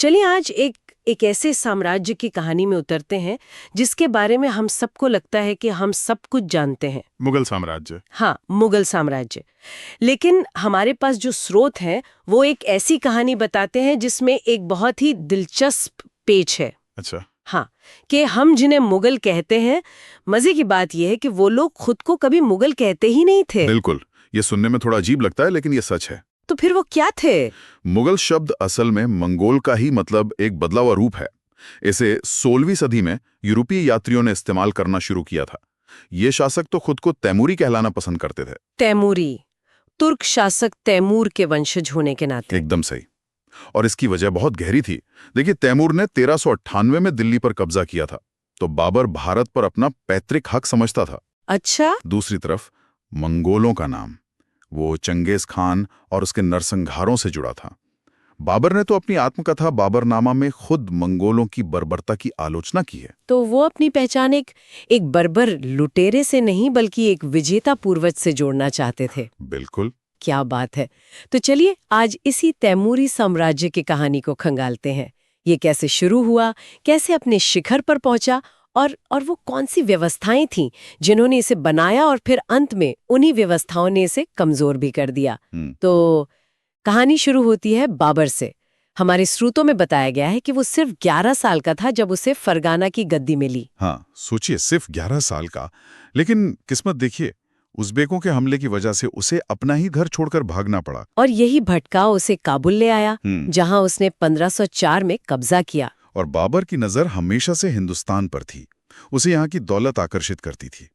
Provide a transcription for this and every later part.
चलिए आज एक ऐसे साम्राज्य की कहानी में उतरते हैं जिसके बारे में हम सबको लगता है कि हम सब कुछ जानते हैं। मुगल साम्राज्य। हाँ, मुगल साम्राज्य। लेकिन हमारे पास जो स्रोत हैं वो एक ऐसी कहानी बताते हैं जिसमें एक बहुत ही दिलचस्प पेच है। अच्छा। हाँ, कि हम जिन्हें मुगल कहते हैं, मजे की बात यह है कि वो लोग खुद को कभी मुगल कहते ही नहीं थे। बिल्कुल, ये सुनने में थोड़ा अजीब लगता है लेकिन ये सच है। तो फिर वो क्या थे? मुगल शब्द असल में मंगोल का ही मतलब एक बदला हुआ रूप है। इसे 16वीं सदी में यूरोपीय यात्रियों ने इस्तेमाल करना शुरू किया था। ये शासक तो खुद को तैमूरी कहलाना पसंद करते थे। तैमूरी, तुर्क शासक तैमूर के वंशज होने के नाते। एकदम सही। और इसकी वजह बहुत गहरी थी। देखिए, तैमूर ने 1398 में दिल्ली पर कब्जा किया था, तो बाबर भारत पर अपना पैतृक हक समझता था। अच्छा। दूसरी तरफ मंगोलों का नाम, वो चंगेज खान और उसके नरसंहारों से जुड़ा था। बाबर ने तो अपनी आत्मकथा बाबरनामा में खुद मंगोलों की बर्बरता की आलोचना की है। तो वो अपनी पहचान एक बर्बर लुटेरे से नहीं बल्कि एक विजेता पूर्वज से जोड़ना चाहते थे। बिल्कुल। क्या बात है। तो चलिए आज इसी तैमूरी साम्राज्य की कहानी को खंगालते हैं। ये कैसे शुरू हुआ, कैसे अपने शिखर पर पहुंचा और वो कौन सी व्यवस्थाएं थीं जिन्होंने इसे बनाया और फिर अंत में उन्हीं व्यवस्थाओं ने इसे कमजोर भी कर दिया। तो कहानी शुरू होती है बाबर से। हमारे स्रोतों में बताया गया है कि वो सिर्फ 11 साल का था जब उसे फरगाना की गद्दी मिली। हाँ, सोचिए, सिर्फ 11 साल का। लेकिन किस्मत देखिए, उज़्बेकों के हमले की वजह से उसे अपना ही घर छोड़कर भागना पड़ा। और यही भटकाव उसे काबुल ले आया, जहां उसने 1504 में कब्जा किया। और बाबर की नजर हमेशा से हिंदुस्तान पर थी। उसे यहाँ की दौलत आकर्षित करती थी।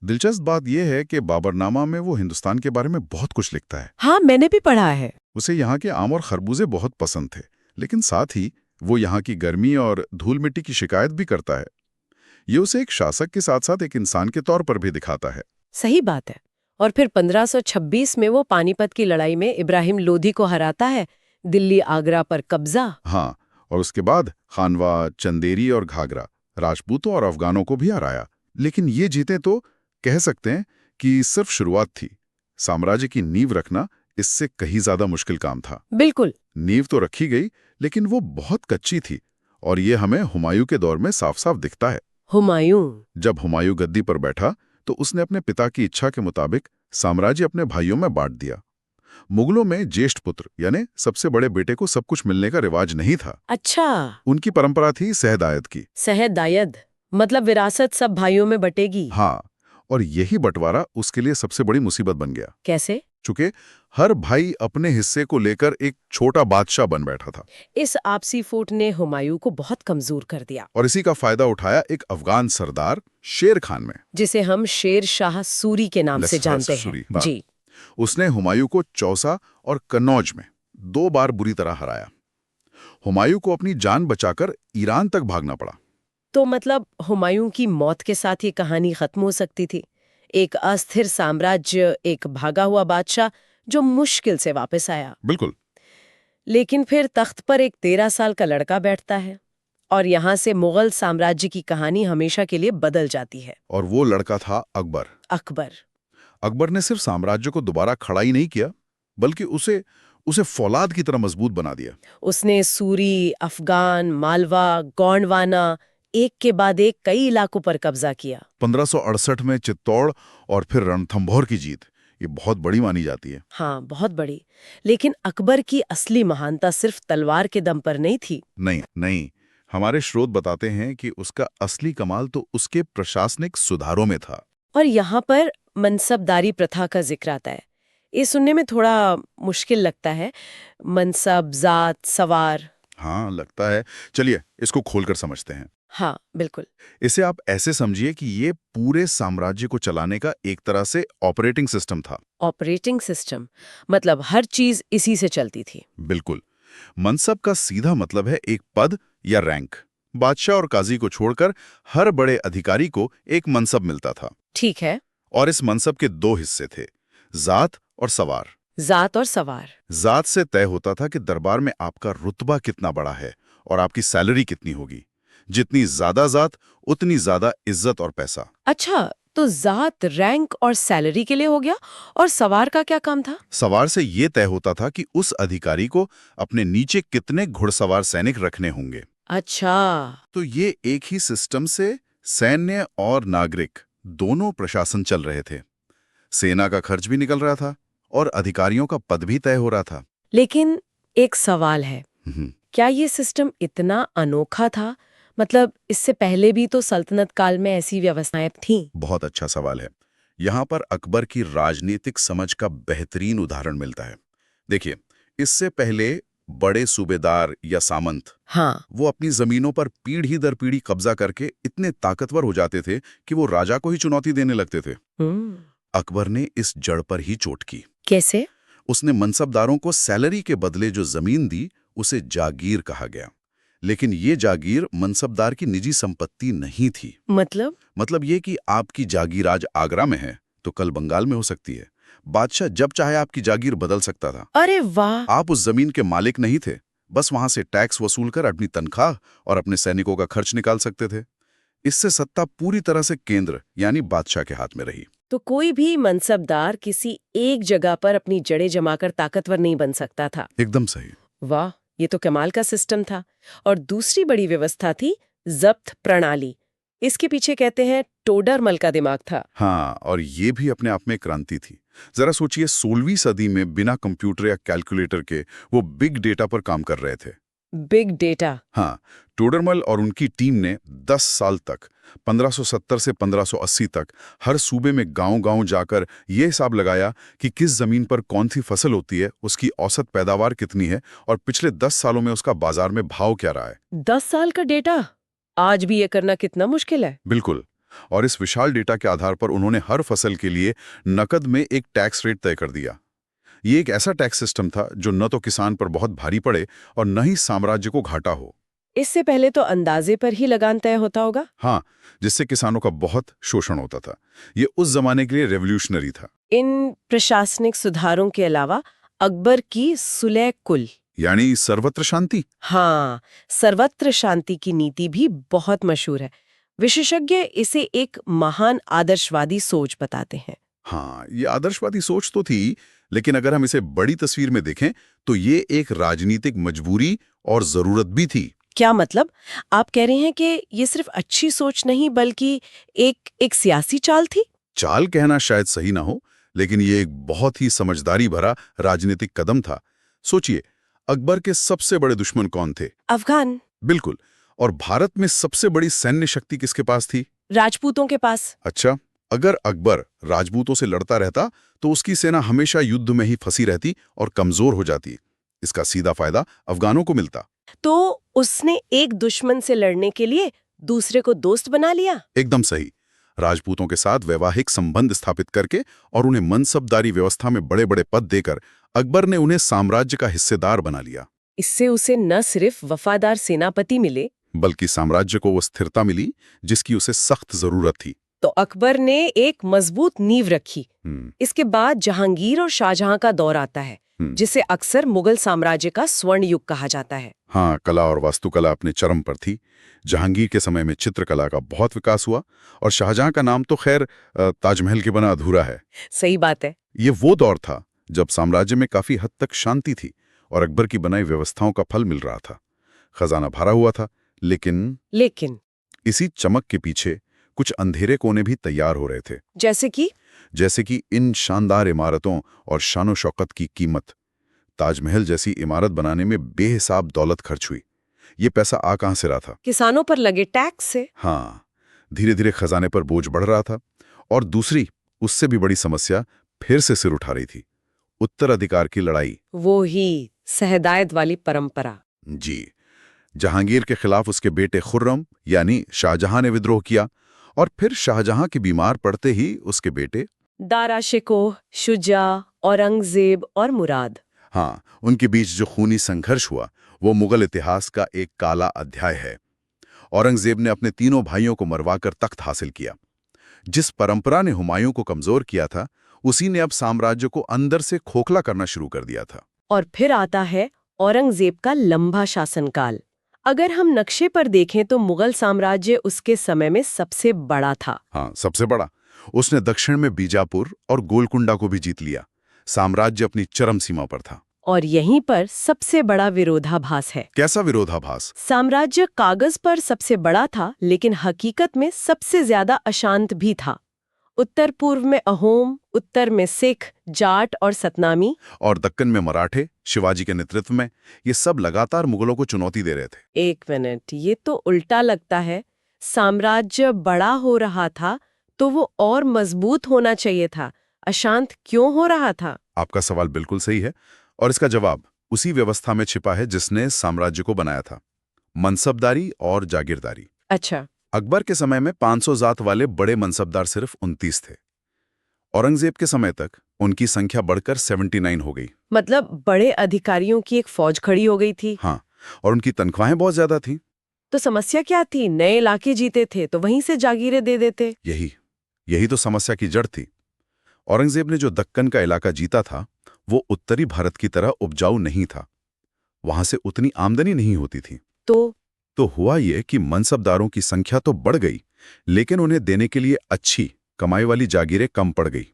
दिलचस्प बात यह है कि बाबरनामा में वो हिंदुस्तान के बारे में बहुत कुछ लिखता है। हाँ, मैंने भी पढ़ा है। उसे यहाँ के आम और खरबूजे बहुत पसंद थे, लेकिन साथ ही वो यहाँ की गर्मी और धूल मिट्टी की शिकायत भी करता है। ये उसे एक शासक के साथ साथ एक इंसान के तौर पर भी दिखाता है। सही बात है। और फिर 1526 में वो पानीपत की लड़ाई में इब्राहिम लोधी को हराता है, दिल्ली आगरा पर कब्जा। हाँ, और उसके बाद खानवा, चंदेरी और घाघरा, राजपूतों और अफगानों को भी हराया। लेकिन ये जीतें तो कह सकते हैं कि सिर्फ शुरुआत थी। साम्राज्य की नींव रखना इससे कहीं ज्यादा मुश्किल काम था। बिल्कुल। नींव तो रखी गई, लेकिन वो बहुत कच्ची थी, और ये हमें हुमायूं के दौर में साफ साफ दिखता है। हुमायूं? जब हुमायूं गद्दी पर बैठा तो उसने अपने पिता की इच्छा के मुताबिक साम्राज्य अपने भाइयों में बांट दिया। मुगलों में ज्येष्ठ पुत्र यानी सबसे बड़े बेटे को सब कुछ मिलने का रिवाज नहीं था। अच्छा। उनकी परंपरा थी सहदायत की। सहदायद मतलब विरासत सब भाइयों में बटेगी। हाँ, और यही बंटवारा उसके लिए सबसे बड़ी मुसीबत बन गया। कैसे? चूंकि हर भाई अपने हिस्से को लेकर एक छोटा बादशाह बन बैठा था। इस आपसी फूट ने हुमायूं को बहुत कमजोर कर दिया। और इसी का फायदा उठाया एक अफगान सरदार शेर खान में, जिसे हम शेर शाह सूरी के नाम से जानते हैं। जी। उसने हुमायूं को चौसा और कन्नौज में 2 बार बुरी तरह हराया। हुमायूं को अपनी जान बचाकर ईरान तक भागना पड़ा। तो मतलब हुमायूं की मौत के साथ ये कहानी खत्म हो सकती थी। एक अस्थिर साम्राज्य, एक भागा हुआ बादशाह जो मुश्किल से वापस आया। बिल्कुल। लेकिन फिर तख्त पर एक 13 साल का लड़का बैठता है और यहाँ से मुगल साम्राज्य की कहानी हमेशा के लिए बदल जाती है। और वो लड़का था अकबर। अकबर। अकबर ने सिर्फ साम्राज्य को दोबारा खड़ा ही नहीं किया, बल्कि उसे फौलाद की तरह मजबूत बना दिया। उसने सूरी, अफगान, मालवा, गोंडवाना एक के बाद एक कई इलाकों पर कब्जा किया। 1568 में चित्तौड़ और फिर रणथंभौर की जीत, ये बहुत बड़ी मानी जाती है। हाँ, बहुत बड़ी। लेकिन अकबर की असली महानता सिर्फ तलवार के दम पर नहीं थी। नहीं नहीं, हमारे स्रोत बताते हैं कि उसका असली कमाल तो उसके प्रशासनिक सुधारों में था। और यहाँ पर मनसबदारी प्रथा का जिक्र आता है। ये सुनने में थोड़ा मुश्किल लगता है। मनसब, जात, सवार। हाँ, लगता है। चलिए इसको खोलकर समझते हैं। हाँ, बिल्कुल। इसे आप ऐसे समझिए कि ये पूरे साम्राज्य को चलाने का एक तरह से ऑपरेटिंग सिस्टम था। ऑपरेटिंग सिस्टम मतलब हर चीज इसी से चलती थी। बिल्कुल। मनसब का सीधा मतलब है एक पद या रैंक। बादशाह और काजी को छोड़कर हर बड़े अधिकारी को एक मनसब मिलता था। ठीक है। और इस मनसब के 2 हिस्से थे, जात और सवार। जात और सवार। जात से तय होता था कि दरबार में आपका रुतबा कितना बड़ा है और आपकी सैलरी कितनी होगी। जितनी ज्यादा जात, उतनी ज्यादा इज्जत और पैसा। अच्छा, तो जात, रैंक और सैलरी के लिए हो गया, और सवार का क्या काम था? सवार से ये तय होता था कि उस अधिकारी को अपने नीचे कितने घुड़सवार सैनिक रखने होंगे। अच्छा। तो ये एक ही सिस्टम से सैन्य और नागरिक दोनों प्रशासन चल रहे थे। सेना का खर्च भी निकल रहा था और अधिकारियों का पद भी तय हो रहा था। लेकिन एक सवाल है, हम्म, क्या ये सिस्टम इतना अनोखा था? मतलब इससे पहले भी तो सल्तनत काल में ऐसी व्यवस्थाएं थीं। बहुत अच्छा सवाल है। यहाँ पर अकबर की राजनीतिक समझ का बेहतरीन उदाहरण मिलता है। देखिए, इससे पहले बड़े सूबेदार या सामंत हाँ। वो अपनी जमीनों पर पीढ़ी दर पीढ़ी कब्जा करके इतने ताकतवर हो जाते थे कि वो राजा को ही चुनौती देने लगते थे। हम्म। अकबर ने इस जड़ पर ही चोट की। कैसे? उसने मनसबदारों को सैलरी के बदले जो जमीन दी उसे जागीर कहा गया। लेकिन ये जागीर मनसबदार की निजी संपत्ति नहीं थी। मतलब ये कि आपकी जागीर आज आगरा में है तो कल बंगाल में हो सकती है। बादशाह जब चाहे आपकी जागीर बदल सकता था। अरे वाह! आप उस जमीन के मालिक नहीं थे, बस वहां से टैक्स वसूल कर अपनी तनख्वाह और अपने सैनिकों का खर्च निकाल सकते थे। इससे सत्ता पूरी तरह से केंद्र यानी बादशाह के हाथ में रही। तो कोई भी मनसबदार किसी एक जगह पर अपनी जड़ें जमाकर ताकतवर नहीं बन सकता था। एकदम सही। वाह, ये तो कमाल का सिस्टम था। और दूसरी बड़ी व्यवस्था थी जब्त प्रणाली। इसके पीछे कहते हैं टोडरमल का दिमाग था। हाँ, और ये भी अपने आप में क्रांति थी। जरा सोचिए, 16वीं सदी में बिना कंप्यूटर या कैलकुलेटर के वो बिग डेटा पर काम कर रहे थे। Big data. हाँ, टोडरमल और उनकी टीम ने 10 साल तक 1570 से 1580 तक हर सूबे में गांव-गांव जाकर ये हिसाब लगाया कि किस जमीन पर कौन सी फसल होती है, उसकी औसत पैदावार कितनी है और पिछले 10 सालों में उसका बाजार में भाव क्या रहा है। 10 साल का डेटा? आज भी ये करना कितना मुश्किल है। बिल्कुल। और इस विशाल डेटा के आधार पर उन्होंने हर फसल के लिए नकद में एक टैक्स रेट तय कर दिया। ये एक ऐसा टैक्स सिस्टम था जो न तो किसान पर बहुत भारी पड़े और न ही साम्राज्य को घाटा हो। इससे पहले तो अंदाजे पर ही लगान तय होता होगा। हाँ, जिससे किसानों का बहुत शोषण होता था। ये उस जमाने के लिए रेवोल्यूशनरी था। इन प्रशासनिक सुधारों के अलावा अकबर की सुलह कुल, यानी सर्वत्र शांति। हाँ, सर्वत्र शांति की नीति भी बहुत मशहूर है। विशेषज्ञ इसे एक महान आदर्शवादी सोच बताते हैं। हाँ, ये आदर्शवादी सोच तो थी, लेकिन अगर हम इसे बड़ी तस्वीर में देखें तो ये एक राजनीतिक मजबूरी और जरूरत भी थी। क्या मतलब? आप कह रहे हैं कि ये सिर्फ अच्छी सोच नहीं बल्कि एक सियासी चाल थी? चाल कहना शायद सही ना हो, लेकिन ये एक बहुत ही समझदारी भरा राजनीतिक कदम था। सोचिए, अकबर के सबसे बड़े दुश्मन कौन थे? अफगान। बिल्कुल। और भारत में सबसे बड़ी सैन्य शक्ति किसके पास थी? राजपूतों के पास। अच्छा, अगर अकबर राजपूतों से लड़ता रहता तो उसकी सेना हमेशा युद्ध में ही फंसी रहती और कमजोर हो जाती। इसका सीधा फायदा अफगानों को मिलता। तो उसने एक दुश्मन से लड़ने के लिए दूसरे को दोस्त बना लिया। एकदम सही। राजपूतों के साथ वैवाहिक संबंध स्थापित करके और उन्हें मनसबदारी व्यवस्था में बड़े बड़े पद देकर अकबर ने उन्हें साम्राज्य का हिस्सेदार बना लिया। इससे उसे न सिर्फ वफादार सेनापति मिले, बल्कि साम्राज्य को वो स्थिरता मिली जिसकी उसे सख्त जरूरत थी। तो अकबर ने एक मजबूत नींव रखी। इसके बाद जहांगीर और शाहजहां का दौर आता है, जिसे अक्सर मुगल साम्राज्य का स्वर्ण युग कहा जाता है। हाँ, कला और वास्तुकला अपने चरम पर थी। जहांगीर के समय में चित्रकला का बहुत विकास हुआ और शाहजहां का नाम तो खैर ताजमहल के बना अधूरा है। सही बात है। ये वो दौर था जब साम्राज्य में काफी हद तक शांति थी और अकबर की बनाई व्यवस्थाओं का फल मिल रहा था। खजाना भरा हुआ था, लेकिन इसी चमक के पीछे कुछ अंधेरे कोने भी तैयार हो रहे थे। जैसे कि इन शानदार इमारतों और शानो शौकत की कीमत। ताजमहल जैसी इमारत बनाने में बेहिसाब दौलत खर्च हुई। ये पैसा आ कहां से रहा था? किसानों पर लगे टैक्स से। हाँ, धीरे धीरे खजाने पर बोझ बढ़ रहा था। और दूसरी, उससे भी बड़ी समस्या फिर से सिर उठा रही थी, उत्तराधिकार की लड़ाई। वो ही सहदायत वाली परंपरा। जी, जहांगीर के खिलाफ उसके बेटे खुर्रम यानी शाहजहां ने विद्रोह किया और फिर शाहजहां के बीमार पड़ते ही उसके बेटे दारा शिकोह, शुजा, औरंगजेब और मुराद। हाँ, उनके बीच जो खूनी संघर्ष हुआ वो मुगल इतिहास का एक काला अध्याय है। औरंगजेब ने अपने तीनों भाइयों को मरवाकर तख्त हासिल किया। जिस परंपरा ने हुमायूं को कमजोर किया था, उसी ने अब साम्राज्य को अंदर से खोखला करना शुरू कर दिया था। और फिर आता है औरंगजेब का लंबा शासनकाल। अगर हम नक्शे पर देखें तो मुगल साम्राज्य उसके समय में सबसे बड़ा था। हाँ, सबसे बड़ा। उसने दक्षिण में बीजापुर और गोलकुंडा को भी जीत लिया। साम्राज्य अपनी चरम सीमा पर था। और यहीं पर सबसे बड़ा विरोधाभास है। कैसा विरोधाभास? साम्राज्य कागज पर सबसे बड़ा था, लेकिन हकीकत में सबसे ज्यादा अशांत भी था। उत्तर पूर्व में अहोम, उत्तर में सिख, जाट और सतनामी, और दक्कन में मराठे शिवाजी के नेतृत्व में। ये सब लगातार मुगलों को चुनौती दे रहे थे। एक मिनट, ये तो उल्टा लगता है। साम्राज्य बड़ा हो रहा था तो वो और मजबूत होना चाहिए था। अशांत क्यों हो रहा था? आपका सवाल बिल्कुल सही है, और इसका जवाब उसी व्यवस्था में छिपा है जिसने साम्राज्य को बनाया था, मनसबदारी और जागीरदारी। अच्छा। अकबर के समय में 500 जात वाले बड़े मनसबदार सिर्फ 29 थे। औरंगजेब के समय तक उनकी संख्या बढ़कर 79 हो गई। मतलब बड़े अधिकारियों की एक फौज खड़ी हो गई थी। हाँ, और उनकी तनख्वाहें बहुत ज्यादा थीं। तो समस्या क्या थी? नए इलाके जीते थे तो वहीं से जागीरें दे देते। यही तो समस्या की जड़ थी। औरंगजेब ने जो दक्कन का इलाका जीता था, वो उत्तरी भारत की तरह उपजाऊ नहीं था। वहां से उतनी आमदनी नहीं होती थी। तो हुआ ये कि मनसबदारों की संख्या तो बढ़ गई, लेकिन उन्हें देने के लिए अच्छी कमाई वाली जागीरें कम पड़ गई।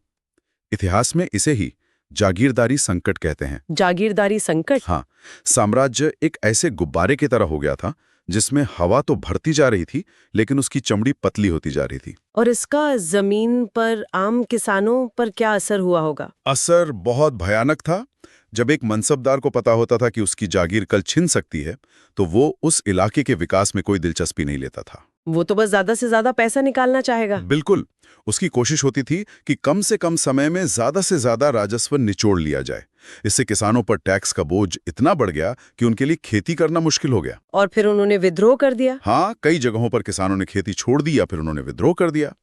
इतिहास में इसे ही जागीरदारी संकट कहते हैं। जागीरदारी संकट? हाँ, साम्राज्य एक ऐसे गुब्बारे की तरह हो गया था जिसमें हवा तो भरती जा रही थी, लेकिन उसकी चमड़ी पतली होती जा रही थी। और इसका जमीन पर, आम किसानों पर क्या असर हुआ होगा? असर बहुत भयानक था। जब एक मनसबदार को पता होता था कि उसकी जागीर कल छिन सकती है, तो वो उस इलाके के विकास में कोई दिलचस्पी नहीं लेता था। वो तो बस ज्यादा से ज्यादा पैसा निकालना चाहेगा। बिल्कुल। उसकी कोशिश होती थी कि कम से कम समय में ज्यादा से ज्यादा राजस्व निचोड़ लिया जाए। इससे किसानों पर टैक्स का बोझ इतना बढ़ गया कि उनके लिए खेती करना मुश्किल हो गया। और फिर उन्होंने विद्रोह कर दिया। हाँ, कई जगहों पर किसानों ने खेती छोड़ दी या फिर उन्होंने विद्रोह कर दिया।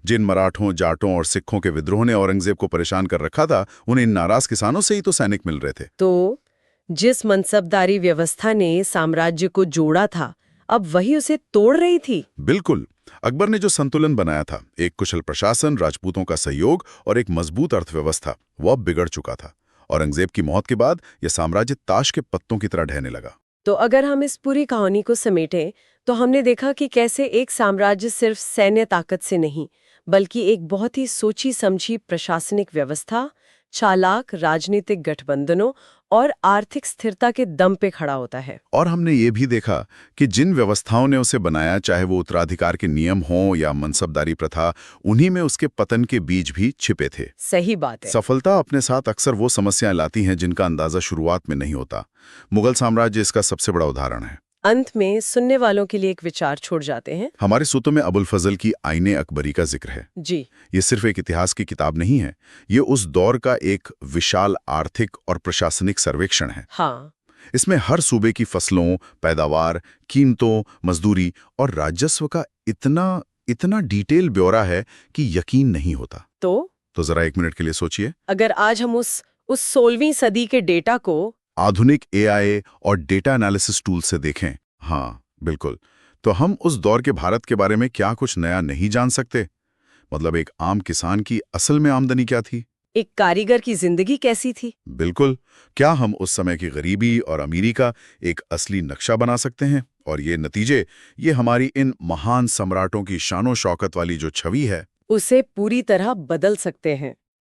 जिन मराठों, जाटों और सिखों के विद्रोह ने औरंगजेब को परेशान कर रखा था, उन्हें इन नाराज किसानों से ही तो सैनिक मिल रहे थे। तो जिस मनसबदारी व्यवस्था ने साम्राज्य को जोड़ा था, अब वही उसे तोड़ रही थी। बिल्कुल। अकबर ने जो संतुलन बनाया था, एक कुशल प्रशासन, राजपूतों का सहयोग और एक मजबूत अर्थव्यवस्था, वो अब बिगड़ चुका था। औरंगजेब की मौत के बाद यह साम्राज्य ताश के पत्तों की तरह ढहने लगा। तो अगर हम इस पूरी कहानी को समेटें, तो हमने देखा कि कैसे एक साम्राज्य सिर्फ सैन्य ताकत से नहीं, बल्कि एक बहुत ही सोची समझी प्रशासनिक व्यवस्था, चालाक राजनीतिक गठबंधनों और आर्थिक स्थिरता के दम पे खड़ा होता है। और हमने ये भी देखा कि जिन व्यवस्थाओं ने उसे बनाया, चाहे वो उत्तराधिकार के नियम हों या मनसबदारी प्रथा, उन्हीं में उसके पतन के बीज भी छिपे थे। सही बात है। सफलता अपने साथ अक्सर वो समस्याएं लाती हैं जिनका अंदाजा शुरुआत में नहीं होता। मुगल साम्राज्य इसका सबसे बड़ा उदाहरण है। अंत में सुनने वालों के लिए एक विचार छोड़ जाते हैं। हमारे सूत्रों में अबुल फजल की आईने अकबरी का जिक्र है। जी। ये सिर्फ एक इतिहास की किताब नहीं है, ये उस दौर का एक विशाल आर्थिक और प्रशासनिक सर्वेक्षण है। हाँ। इसमें हर सूबे की फसलों, पैदावार, कीमतों, मजदूरी और राजस्व का इतना डिटेल ब्यौरा है कि यकीन नहीं होता। तो जरा एक मिनट के लिए सोचिए, अगर आज हम उस 16वीं सदी के डेटा को आधुनिक एआई और डेटा एनालिसिस टूल से देखें, हाँ बिल्कुल, तो हम उस दौर के भारत के बारे में क्या कुछ नया नहीं जान सकते? मतलब एक आम किसान की असल में आमदनी क्या थी? एक कारीगर की जिंदगी कैसी थी? बिल्कुल। क्या हम उस समय की गरीबी और अमीरी का एक असली नक्शा बना सकते हैं? और ये नतीजे, ये हमारी इन महान सम्राटों की शानो शौकत वाली जो छवि है, उसे पूरी तरह बदल सकते हैं।